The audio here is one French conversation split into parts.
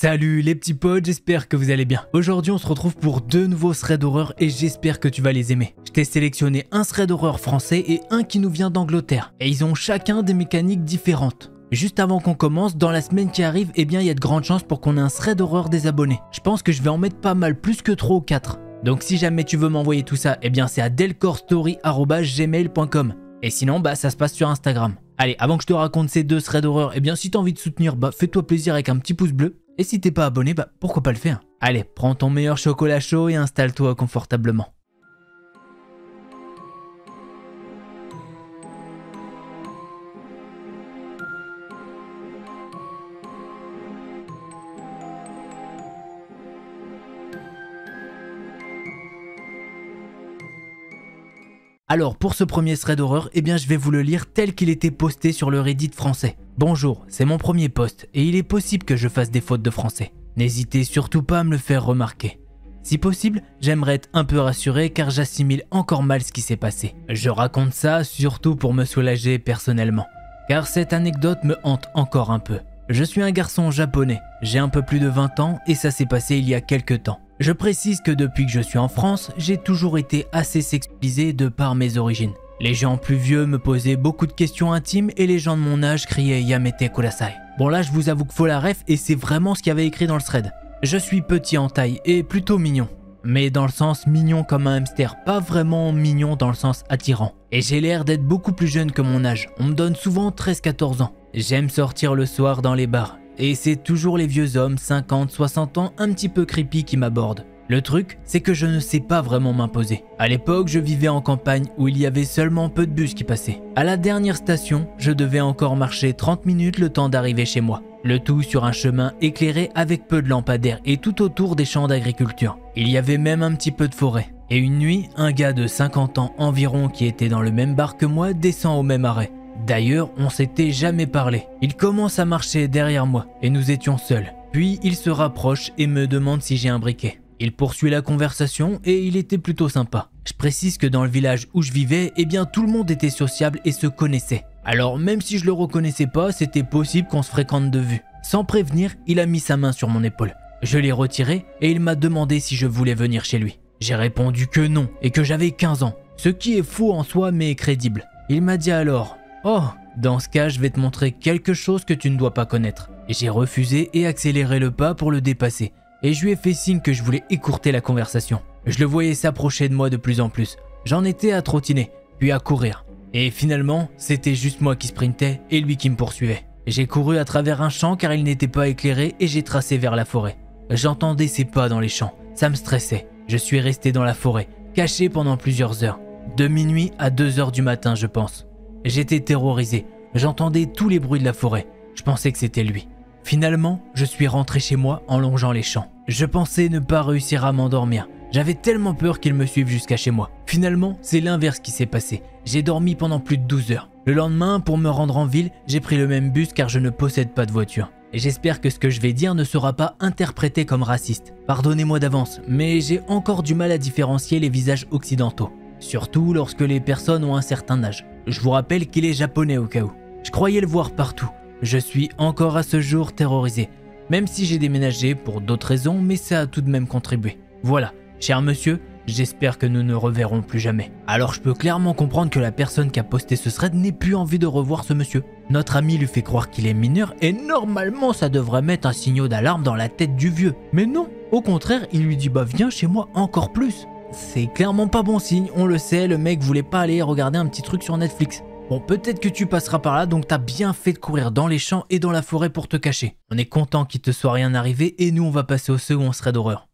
Salut les petits potes, j'espère que vous allez bien. Aujourd'hui on se retrouve pour deux nouveaux threads d'horreur et j'espère que tu vas les aimer. Je t'ai sélectionné un thread d'horreur français et un qui nous vient d'Angleterre. Et ils ont chacun des mécaniques différentes. Juste avant qu'on commence, dans la semaine qui arrive, il y a de grandes chances pour qu'on ait un thread d'horreur des abonnés. Je pense que je vais en mettre pas mal, plus que 3 ou 4. Donc si jamais tu veux m'envoyer tout ça, c'est à delcorstory@gmail.com. Et sinon, ça se passe sur Instagram. Allez, avant que je te raconte ces deux threads d'horreur, si t'as envie de soutenir, fais-toi plaisir avec un petit pouce bleu. Et si t'es pas abonné, pourquoi pas le faire? Allez, prends ton meilleur chocolat chaud et installe-toi confortablement. Alors pour ce premier thread d'horreur, je vais vous le lire tel qu'il était posté sur le Reddit français. Bonjour, c'est mon premier post et il est possible que je fasse des fautes de français. N'hésitez surtout pas à me le faire remarquer. Si possible, j'aimerais être un peu rassuré car j'assimile encore mal ce qui s'est passé. Je raconte ça surtout pour me soulager personnellement. Car cette anecdote me hante encore un peu. Je suis un garçon japonais, j'ai un peu plus de 20 ans et ça s'est passé il y a quelques temps. Je précise que depuis que je suis en France, j'ai toujours été assez sexualisé de par mes origines. Les gens plus vieux me posaient beaucoup de questions intimes et les gens de mon âge criaient Yamete Kudasai. Bon là je vous avoue qu'il faut la ref et c'est vraiment ce qu'il y avait écrit dans le thread. Je suis petit en taille et plutôt mignon. Mais dans le sens mignon comme un hamster, pas vraiment mignon dans le sens attirant. Et j'ai l'air d'être beaucoup plus jeune que mon âge, on me donne souvent 13-14 ans. J'aime sortir le soir dans les bars. Et c'est toujours les vieux hommes, 50, 60 ans, un petit peu creepy qui m'abordent. Le truc, c'est que je ne sais pas vraiment m'imposer. À l'époque, je vivais en campagne où il y avait seulement peu de bus qui passaient. À la dernière station, je devais encore marcher 30 minutes le temps d'arriver chez moi. Le tout sur un chemin éclairé avec peu de lampadaires et tout autour des champs d'agriculture. Il y avait même un petit peu de forêt. Et une nuit, un gars de 50 ans environ qui était dans le même bar que moi descend au même arrêt. D'ailleurs, on s'était jamais parlé. Il commence à marcher derrière moi et nous étions seuls. Puis il se rapproche et me demande si j'ai un briquet. Il poursuit la conversation et il était plutôt sympa. Je précise que dans le village où je vivais, tout le monde était sociable et se connaissait. Alors même si je le reconnaissais pas, c'était possible qu'on se fréquente de vue. Sans prévenir, il a mis sa main sur mon épaule. Je l'ai retiré et il m'a demandé si je voulais venir chez lui. J'ai répondu que non et que j'avais 15 ans. Ce qui est faux en soi mais crédible. Il m'a dit alors: oh, dans ce cas, je vais te montrer quelque chose que tu ne dois pas connaître. J'ai refusé et accéléré le pas pour le dépasser. Et je lui ai fait signe que je voulais écourter la conversation. Je le voyais s'approcher de moi de plus en plus. J'en étais à trottiner, puis à courir. Et finalement, c'était juste moi qui sprintais et lui qui me poursuivait. J'ai couru à travers un champ car il n'était pas éclairé et j'ai tracé vers la forêt. J'entendais ses pas dans les champs. Ça me stressait. Je suis resté dans la forêt, caché pendant plusieurs heures. De minuit à 2 heures du matin, je pense. J'étais terrorisé. J'entendais tous les bruits de la forêt. Je pensais que c'était lui. Finalement, je suis rentré chez moi en longeant les champs. Je pensais ne pas réussir à m'endormir. J'avais tellement peur qu'il me suive jusqu'à chez moi. Finalement, c'est l'inverse qui s'est passé. J'ai dormi pendant plus de 12 heures. Le lendemain, pour me rendre en ville, j'ai pris le même bus car je ne possède pas de voiture. Et j'espère que ce que je vais dire ne sera pas interprété comme raciste. Pardonnez-moi d'avance, mais j'ai encore du mal à différencier les visages occidentaux. Surtout lorsque les personnes ont un certain âge. Je vous rappelle qu'il est japonais au cas où. Je croyais le voir partout. Je suis encore à ce jour terrorisé, même si j'ai déménagé pour d'autres raisons, mais ça a tout de même contribué. Voilà, cher monsieur, j'espère que nous ne reverrons plus jamais. Alors je peux clairement comprendre que la personne qui a posté ce thread n'ait plus envie de revoir ce monsieur. Notre ami lui fait croire qu'il est mineur et normalement ça devrait mettre un signal d'alarme dans la tête du vieux. Mais non, au contraire, il lui dit viens chez moi encore plus. C'est clairement pas bon signe, on le sait, le mec voulait pas aller regarder un petit truc sur Netflix. Bon, peut-être que tu passeras par là, donc t'as bien fait de courir dans les champs et dans la forêt pour te cacher. On est content qu'il te soit rien arrivé et nous on va passer au second thread d'horreur.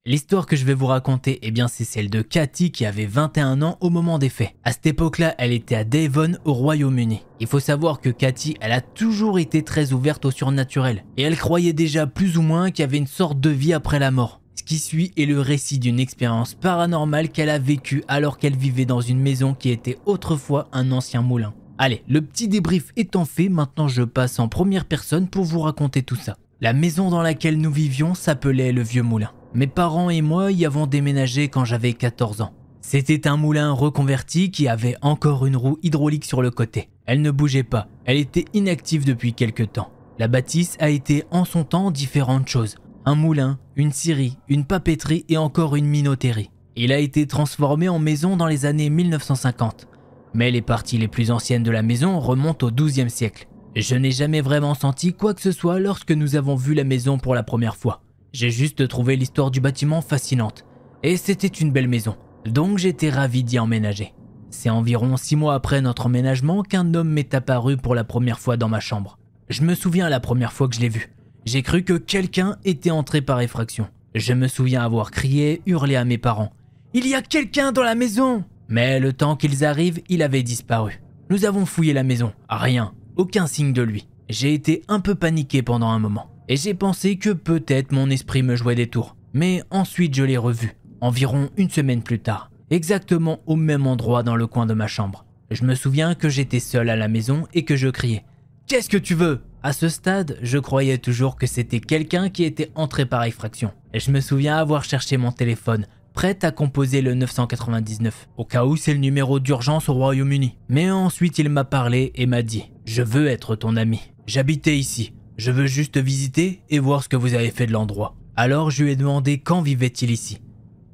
L'histoire que je vais vous raconter, c'est celle de Cathy qui avait 21 ans au moment des faits. À cette époque-là, elle était à Devon au Royaume-Uni. Il faut savoir que Cathy, elle a toujours été très ouverte au surnaturel. Et elle croyait déjà plus ou moins qu'il y avait une sorte de vie après la mort. Ce qui suit est le récit d'une expérience paranormale qu'elle a vécue alors qu'elle vivait dans une maison qui était autrefois un ancien moulin. Allez, le petit débrief étant fait, maintenant je passe en première personne pour vous raconter tout ça. La maison dans laquelle nous vivions s'appelait le Vieux Moulin. Mes parents et moi y avons déménagé quand j'avais 14 ans. C'était un moulin reconverti qui avait encore une roue hydraulique sur le côté. Elle ne bougeait pas, elle était inactive depuis quelque temps. La bâtisse a été en son temps différentes choses. Un moulin, une scierie, une papeterie et encore une minoterie. Il a été transformé en maison dans les années 1950. Mais les parties les plus anciennes de la maison remontent au XIIe siècle. Je n'ai jamais vraiment senti quoi que ce soit lorsque nous avons vu la maison pour la première fois. J'ai juste trouvé l'histoire du bâtiment fascinante. Et c'était une belle maison. Donc j'étais ravi d'y emménager. C'est environ 6 mois après notre emménagement qu'un homme m'est apparu pour la première fois dans ma chambre. Je me souviens la première fois que je l'ai vu. J'ai cru que quelqu'un était entré par effraction. Je me souviens avoir crié, hurlé à mes parents. « Il y a quelqu'un dans la maison !» Mais le temps qu'ils arrivent, il avait disparu. Nous avons fouillé la maison. Rien. Aucun signe de lui. J'ai été un peu paniqué pendant un moment. Et j'ai pensé que peut-être mon esprit me jouait des tours. Mais ensuite je l'ai revu. Environ une semaine plus tard. Exactement au même endroit dans le coin de ma chambre. Je me souviens que j'étais seul à la maison et que je criais « Qu'est-ce que tu veux ?» À ce stade, je croyais toujours que c'était quelqu'un qui était entré par effraction. Et je me souviens avoir cherché mon téléphone, prêt à composer le 999, au cas où c'est le numéro d'urgence au Royaume-Uni. Mais ensuite il m'a parlé et m'a dit « Je veux être ton ami. J'habitais ici. Je veux juste visiter et voir ce que vous avez fait de l'endroit. » Alors je lui ai demandé quand vivait-il ici.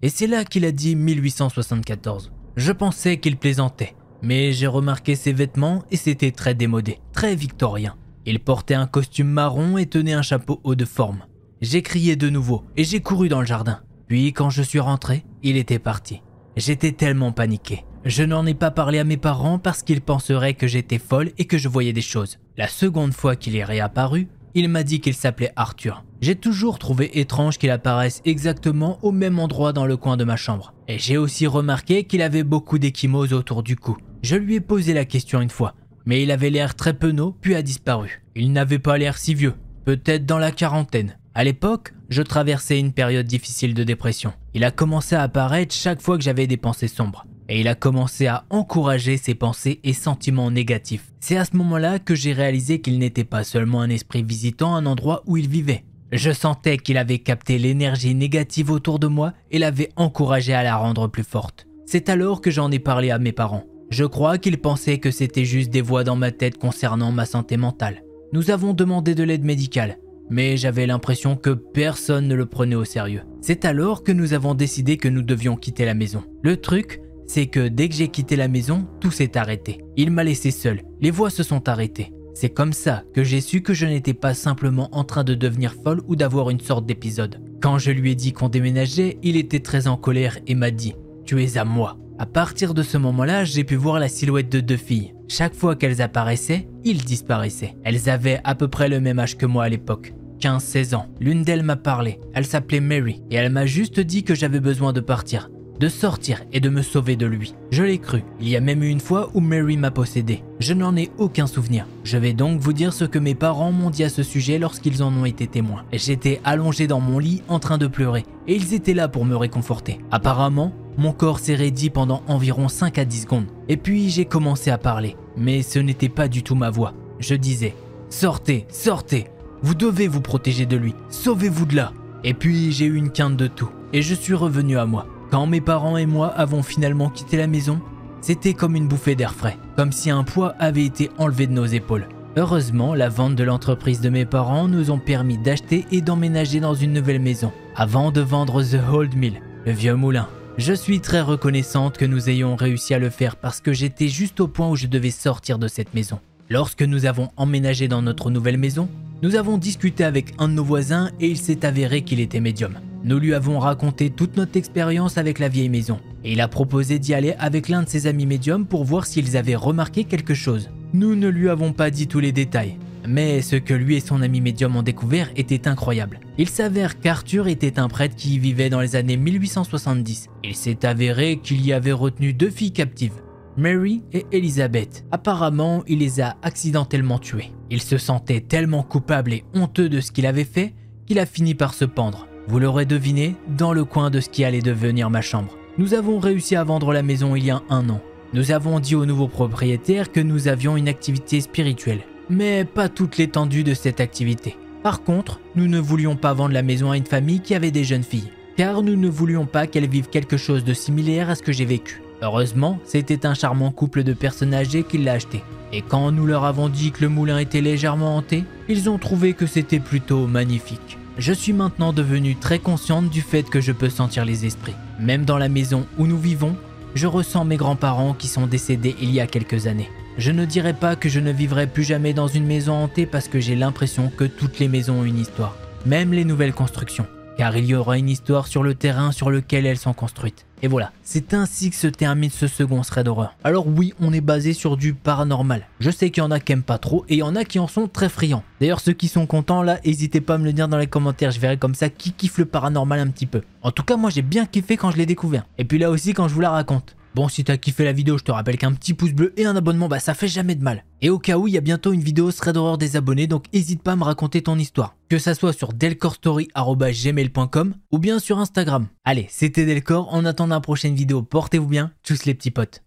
Et c'est là qu'il a dit 1874. Je pensais qu'il plaisantait, mais j'ai remarqué ses vêtements et c'était très démodé, très victorien. Il portait un costume marron et tenait un chapeau haut de forme. J'ai crié de nouveau et j'ai couru dans le jardin. Puis quand je suis rentré, il était parti. J'étais tellement paniqué. Je n'en ai pas parlé à mes parents parce qu'ils penseraient que j'étais folle et que je voyais des choses. La seconde fois qu'il est réapparu, il m'a dit qu'il s'appelait Arthur. J'ai toujours trouvé étrange qu'il apparaisse exactement au même endroit dans le coin de ma chambre. Et j'ai aussi remarqué qu'il avait beaucoup d'échymoses autour du cou. Je lui ai posé la question une fois, mais il avait l'air très penaud puis a disparu. Il n'avait pas l'air si vieux, peut-être dans la quarantaine. À l'époque, je traversais une période difficile de dépression. Il a commencé à apparaître chaque fois que j'avais des pensées sombres. Et il a commencé à encourager ses pensées et sentiments négatifs. C'est à ce moment-là que j'ai réalisé qu'il n'était pas seulement un esprit visitant un endroit où il vivait. Je sentais qu'il avait capté l'énergie négative autour de moi et l'avait encouragée à la rendre plus forte. C'est alors que j'en ai parlé à mes parents. Je crois qu'ils pensaient que c'était juste des voix dans ma tête concernant ma santé mentale. Nous avons demandé de l'aide médicale, mais j'avais l'impression que personne ne le prenait au sérieux. C'est alors que nous avons décidé que nous devions quitter la maison. Le truc, c'est que dès que j'ai quitté la maison, tout s'est arrêté. Il m'a laissé seul, les voix se sont arrêtées. C'est comme ça que j'ai su que je n'étais pas simplement en train de devenir folle ou d'avoir une sorte d'épisode. Quand je lui ai dit qu'on déménageait, il était très en colère et m'a dit « Tu es à moi ». À partir de ce moment-là, j'ai pu voir la silhouette de 2 filles. Chaque fois qu'elles apparaissaient, ils disparaissaient. Elles avaient à peu près le même âge que moi à l'époque. 15-16 ans. L'une d'elles m'a parlé. Elle s'appelait Mary et elle m'a juste dit que j'avais besoin de partir, de sortir et de me sauver de lui. Je l'ai cru. Il y a même eu une fois où Mary m'a possédé. Je n'en ai aucun souvenir. Je vais donc vous dire ce que mes parents m'ont dit à ce sujet lorsqu'ils en ont été témoins. J'étais allongé dans mon lit en train de pleurer et ils étaient là pour me réconforter. Apparemment, mon corps s'est raidi pendant environ 5 à 10 secondes. Et puis j'ai commencé à parler. Mais ce n'était pas du tout ma voix. Je disais « Sortez, sortez ! Vous devez vous protéger de lui. Sauvez-vous de là !» Et puis j'ai eu une quinte de tout. Et je suis revenu à moi. Quand mes parents et moi avons finalement quitté la maison, c'était comme une bouffée d'air frais. Comme si un poids avait été enlevé de nos épaules. Heureusement, la vente de l'entreprise de mes parents nous ont permis d'acheter et d'emménager dans une nouvelle maison. Avant de vendre The Old Mill, le vieux moulin. Je suis très reconnaissante que nous ayons réussi à le faire parce que j'étais juste au point où je devais sortir de cette maison. Lorsque nous avons emménagé dans notre nouvelle maison, nous avons discuté avec un de nos voisins et il s'est avéré qu'il était médium. Nous lui avons raconté toute notre expérience avec la vieille maison et il a proposé d'y aller avec l'un de ses amis médiums pour voir s'ils avaient remarqué quelque chose. Nous ne lui avons pas dit tous les détails. Mais ce que lui et son ami médium ont découvert était incroyable. Il s'avère qu'Arthur était un prêtre qui y vivait dans les années 1870. Il s'est avéré qu'il y avait retenu 2 filles captives, Mary et Elizabeth. Apparemment, il les a accidentellement tuées. Il se sentait tellement coupable et honteux de ce qu'il avait fait qu'il a fini par se pendre. Vous l'aurez deviné, dans le coin de ce qui allait devenir ma chambre. Nous avons réussi à vendre la maison il y a 1 an. Nous avons dit au nouveau propriétaire que nous avions une activité spirituelle. Mais pas toute l'étendue de cette activité. Par contre, nous ne voulions pas vendre la maison à une famille qui avait des jeunes filles, car nous ne voulions pas qu'elles vivent quelque chose de similaire à ce que j'ai vécu. Heureusement, c'était un charmant couple de personnes âgées qui l'a acheté. Et quand nous leur avons dit que le moulin était légèrement hanté, ils ont trouvé que c'était plutôt magnifique. Je suis maintenant devenue très consciente du fait que je peux sentir les esprits. Même dans la maison où nous vivons, je ressens mes grands-parents qui sont décédés il y a quelques années. Je ne dirais pas que je ne vivrai plus jamais dans une maison hantée parce que j'ai l'impression que toutes les maisons ont une histoire, même les nouvelles constructions, car il y aura une histoire sur le terrain sur lequel elles sont construites. Et voilà, c'est ainsi que se termine ce second thread d'horreur. Alors oui, on est basé sur du paranormal. Je sais qu'il y en a qui aiment pas trop et il y en a qui en sont très friands. D'ailleurs, ceux qui sont contents là, n'hésitez pas à me le dire dans les commentaires, je verrai comme ça qui kiffe le paranormal un petit peu. En tout cas, moi j'ai bien kiffé quand je l'ai découvert. Et puis là aussi quand je vous la raconte. Bon, si t'as kiffé la vidéo, je te rappelle qu'un petit pouce bleu et un abonnement, ça fait jamais de mal. Et au cas où, il y a bientôt une vidéo thread d'horreur des abonnés, donc n'hésite pas à me raconter ton histoire. Que ça soit sur delcorstory@gmail.com ou bien sur Instagram. Allez, c'était Delcor, en attendant la prochaine vidéo, portez-vous bien, tchuss les petits potes.